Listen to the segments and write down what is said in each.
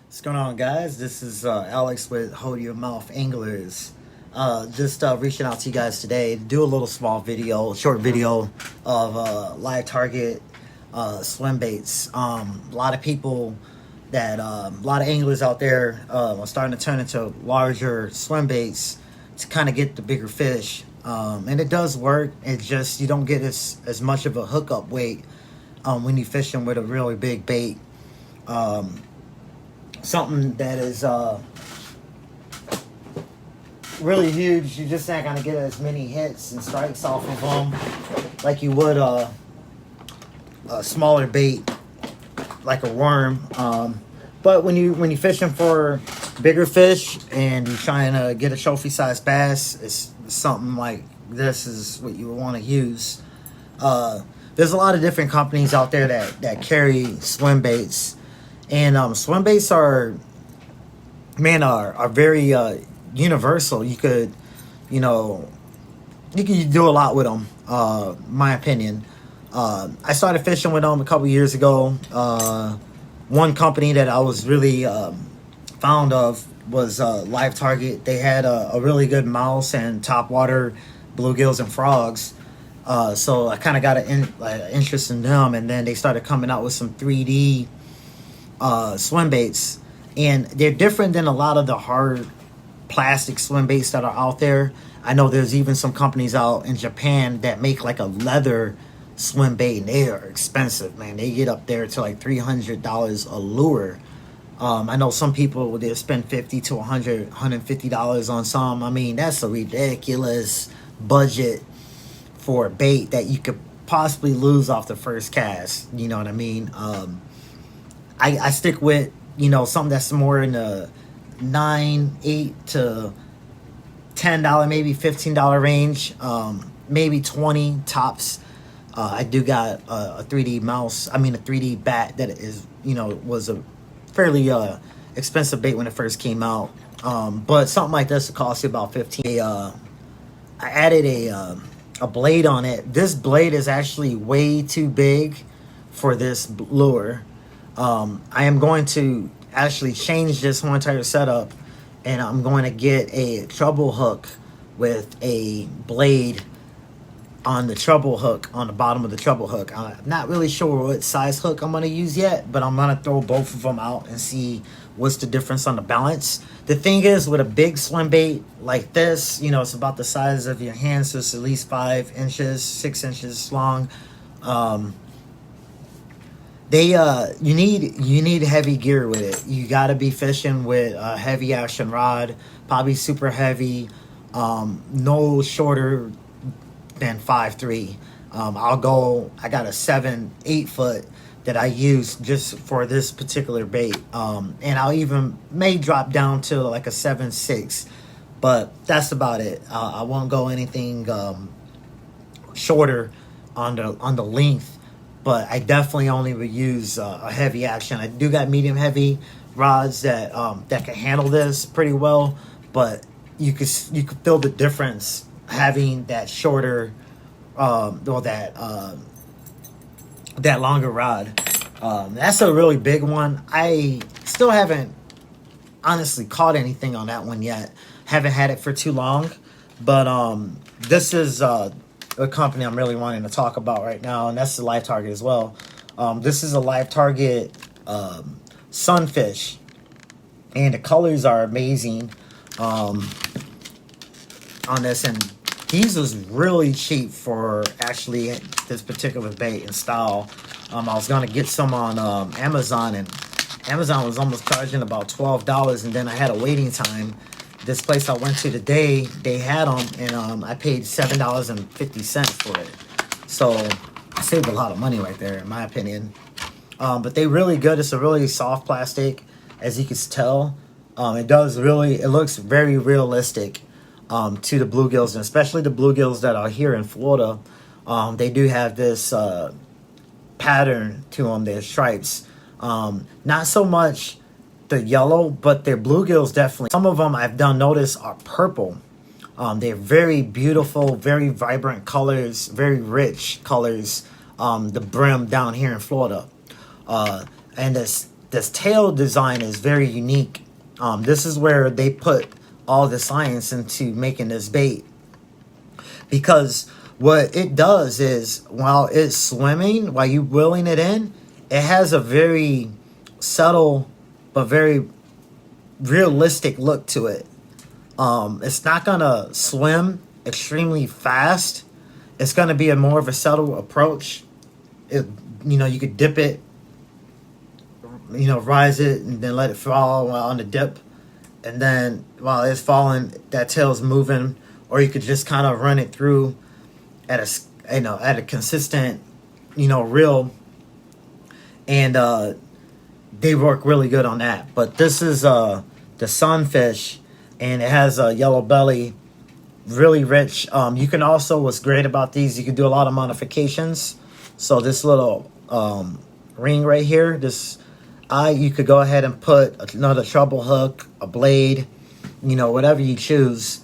What's going on, guys? This is Alex with Hold Your Mouth Anglers. Just reaching out to you guys today to do a little small video, short video of live target swim baits. A lot of people a lot of anglers out there are starting to turn into larger swim baits to kind of get the bigger fish. And it does work. It's just you don't get as much of a hookup weight when you're fishing with a really big bait. Something that is really huge, you're just not going to get as many hits and strikes off of them like you would a smaller bait like a worm. But when you're fishing for bigger fish and you're trying to get a trophy size bass, it's something like this is what you would want to use. There's a lot of different companies out there that carry swim baits. And swim baits are very universal. You could do a lot with them. My opinion. I started fishing with them a couple years ago. One company that I was really fond of was Live Target. They had a really good mouse and topwater bluegills and frogs. So I kind of got an interest in them, and then they started coming out with some 3D swim baits, and they're different than a lot of the hard plastic swim baits that are out there. I know there's even some companies out in Japan that make like a leather swim bait, and they are expensive, man. They get up there to like $300 a lure. I know some people, they spend $50 to $150 on some. I mean, that's a ridiculous budget for a bait that you could possibly lose off the first cast. You know what I mean? I stick with, something that's more in the $8 to $10, maybe $15 range, maybe 20 tops. I do got a 3D mouse. I mean, a 3D bat that is, was a fairly expensive bait when it first came out. But something like this would cost you about $15. I added a blade on it. This blade is actually way too big for this lure. I am going to actually change this whole entire setup, and I'm going to get a treble hook with a blade on the treble hook, on the bottom of the treble hook. I'm not really sure what size hook I'm going to use yet, but I'm going to throw both of them out and see what's the difference on the balance. The thing is, with a big swim bait like this, it's about the size of your hand, so it's at least 5 inches, 6 inches long. You need heavy gear with it. You got to be fishing with a heavy action rod, probably super heavy, no shorter than 5'3". I got a 7-8 foot that I use just for this particular bait, and I'll may drop down to like a 7'6", but that's about it. I won't go anything shorter on the length. But I definitely only would use a heavy action. I do got medium heavy rods that can handle this pretty well, but you could feel the difference having that shorter, that longer rod. That's a really big one. I still haven't honestly caught anything on that one yet. Haven't had it for too long, but this is a company I'm really wanting to talk about right now, and that's the Live Target as well. This is a Live Target sunfish, and the colors are amazing on this, and these was really cheap for actually this particular bait and style. I was going to get some on Amazon, and Amazon was almost charging about $12, and then I had a waiting time. This place I went to today, they had them, and I paid $7.50 for it. So I saved a lot of money right there, in my opinion. But they really good. It's a really soft plastic, as you can tell. It looks very realistic to the bluegills, and especially the bluegills that are here in Florida. They do have this pattern to them, their stripes. Not so much the yellow, but their bluegills definitely. Some of them I've notice are purple. They're very beautiful, very vibrant colors, very rich colors. The brim down here in Florida, and this tail design is very unique. This is where they put all the science into making this bait, because what it does is while it's swimming, while you reeling it in, it has a very subtle but very realistic look to it. It's not gonna swim extremely fast. It's gonna be a more of a subtle approach. You could dip it, rise it, and then let it fall on the dip, and then while it's falling, that tail's moving. Or you could just kind of run it through at a consistent, reel, and they work really good on that. But this is the sunfish, and it has a yellow belly, really rich. You can also, what's great about these, you can do a lot of modifications. So this little ring right here, you could go ahead and put another treble hook, a blade, whatever you choose.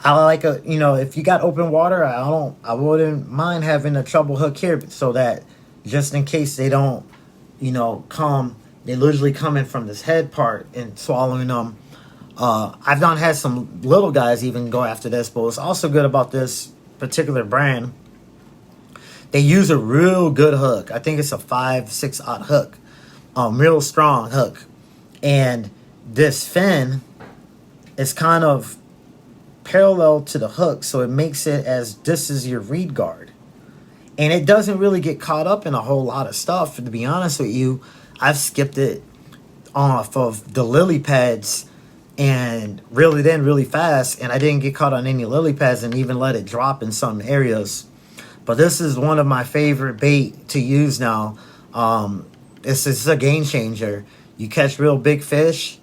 I like if you got open water, I wouldn't mind having a treble hook here, so that just in case they don't, they usually come in from this head part and swallowing them. I've had some little guys even go after this, but what's also good about this particular brand, they use a real good hook. I think it's a 5-6/0 hook, real strong hook, and this fin is kind of parallel to the hook, so it makes it as this is your reed guard, and it doesn't really get caught up in a whole lot of stuff. To be honest with you, I've skipped it off of the lily pads and reeled it in really fast, and I didn't get caught on any lily pads and even let it drop in some areas. But this is one of my favorite bait to use now. It's a game changer. You catch real big fish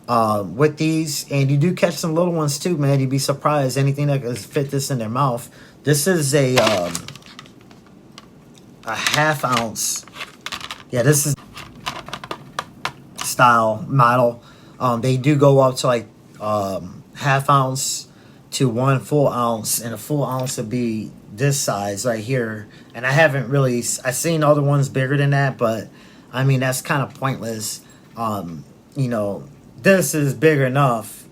with these, and you do catch some little ones too, man. You'd be surprised anything that can fit this in their mouth. This is a 1/2 ounce. Yeah, this is style model. They do go up to like 1/2 ounce to 1 full ounce, and a full ounce would be this size right here. And I've seen other ones bigger than that, but I mean, that's kind of pointless. This is big enough,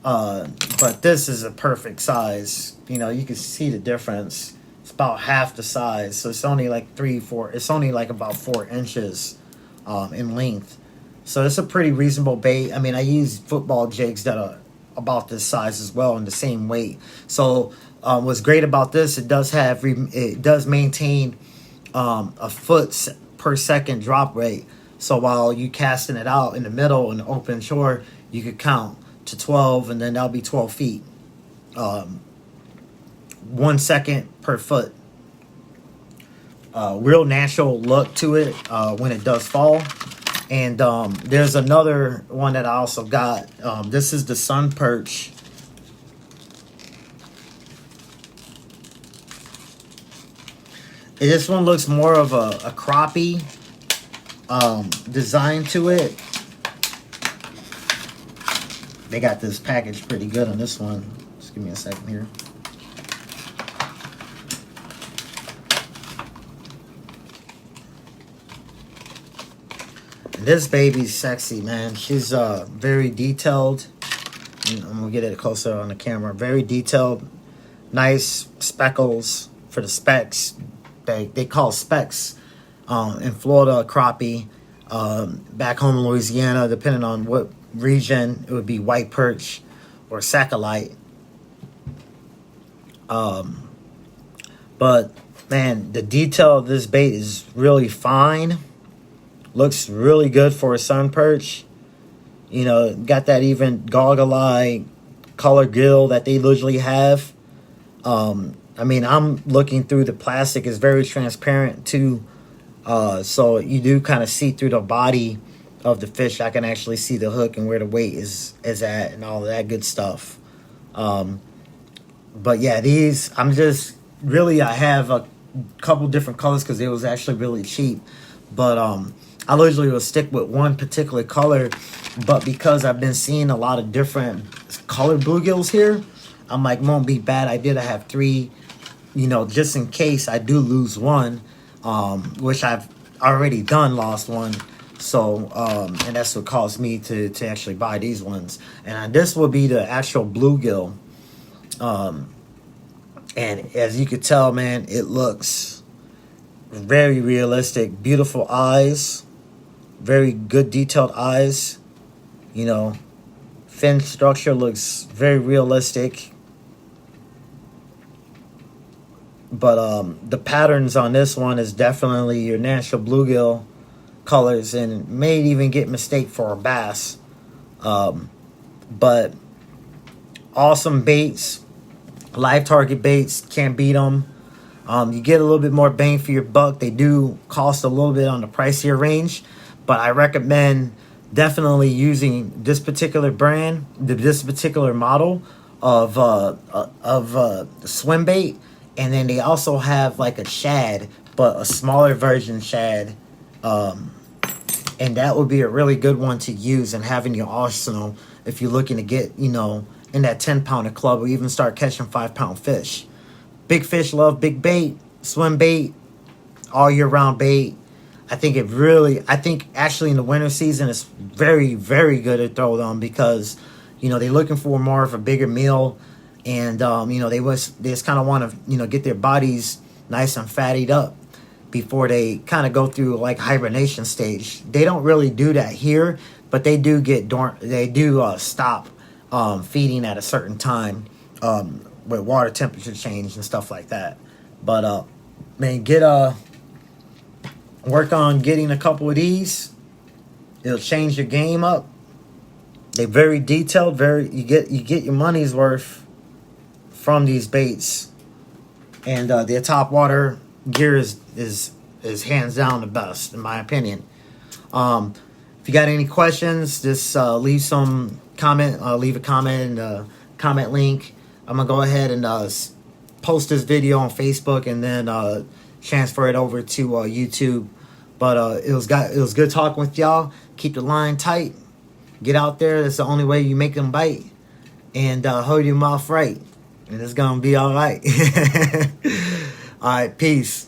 but this is a perfect size. You can see the difference. It's about half the size, so it's only like 3-4. It's only like about 4 inches in length. So it's a pretty reasonable bait. I mean, I use football jigs that are about this size as well, and the same weight. So what's great about this, it does maintain a foot per second drop rate. So while you casting it out in the middle in the open shore, you could count to 12, and then that'll be 12 feet. 1 second per foot. Real natural look to it when it does fall. And there's another one that I also got. This is the Sun Perch. This one looks more of a crappie design to it. They got this package pretty good on this one. Just give me a second here. This baby's sexy, man. She's very detailed. I'm gonna get it closer on the camera. Very detailed, nice speckles for the specks. They call specks in Florida crappie. Back home in Louisiana, depending on what region, it would be white perch or sacchalite. But man, the detail of this bait is really fine. Looks really good for a sun perch. Got that even goggle eye color gill that they usually have. I mean, I'm looking through the plastic. It's very transparent too. So you do kind of see through the body of the fish. I can actually see the hook and where the weight is at and all of that good stuff. But yeah, these, I have a couple different colors because it was actually really cheap. But I usually will stick with one particular color. But because I've been seeing a lot of different colored bluegills here, I'm like, won't be a bad idea to have 3, just in case I do lose one, which I've already lost one. So, and that's what caused me to actually buy these ones. And this will be the actual bluegill. And as you could tell, man, it looks very realistic. Beautiful eyes. Very good detailed eyes. You know, fin structure looks very realistic. But the patterns on this one is definitely your natural bluegill colors, and may even get mistake for a bass. But awesome baits. Live target baits, can't beat them. You get a little bit more bang for your buck. They do cost a little bit on the pricier range, but I recommend definitely using this particular brand, this particular model of swim bait. And then they also have like a shad, but a smaller version shad. And that would be a really good one to use and have in your arsenal if you're looking to get, you know, in that 10-pounder club, or even start catching 5-pound fish. Big fish love big bait, swim bait, all year round bait. I think actually in the winter season it's very, very good to throw them, because, you know, they're looking for more of a bigger meal. And, you know, they just kind of want to, you know, get their bodies nice and fattied up before they kind of go through like hibernation stage. They don't really do that here, but they do stop feeding at a certain time with water temperature change and stuff like that. But man, work on getting a couple of these. It'll change your game up. They're very detailed. You get your money's worth from these baits, and their top water gear is hands down the best in my opinion. If you got any questions, just leave a comment in the comment link. I'm gonna go ahead and post this video on Facebook, and then transfer it over to YouTube. But it was good talking with y'all. Keep the line tight. Get out there. That's the only way you make them bite. And hold your mouth right. And it's going to be all right. All right, peace.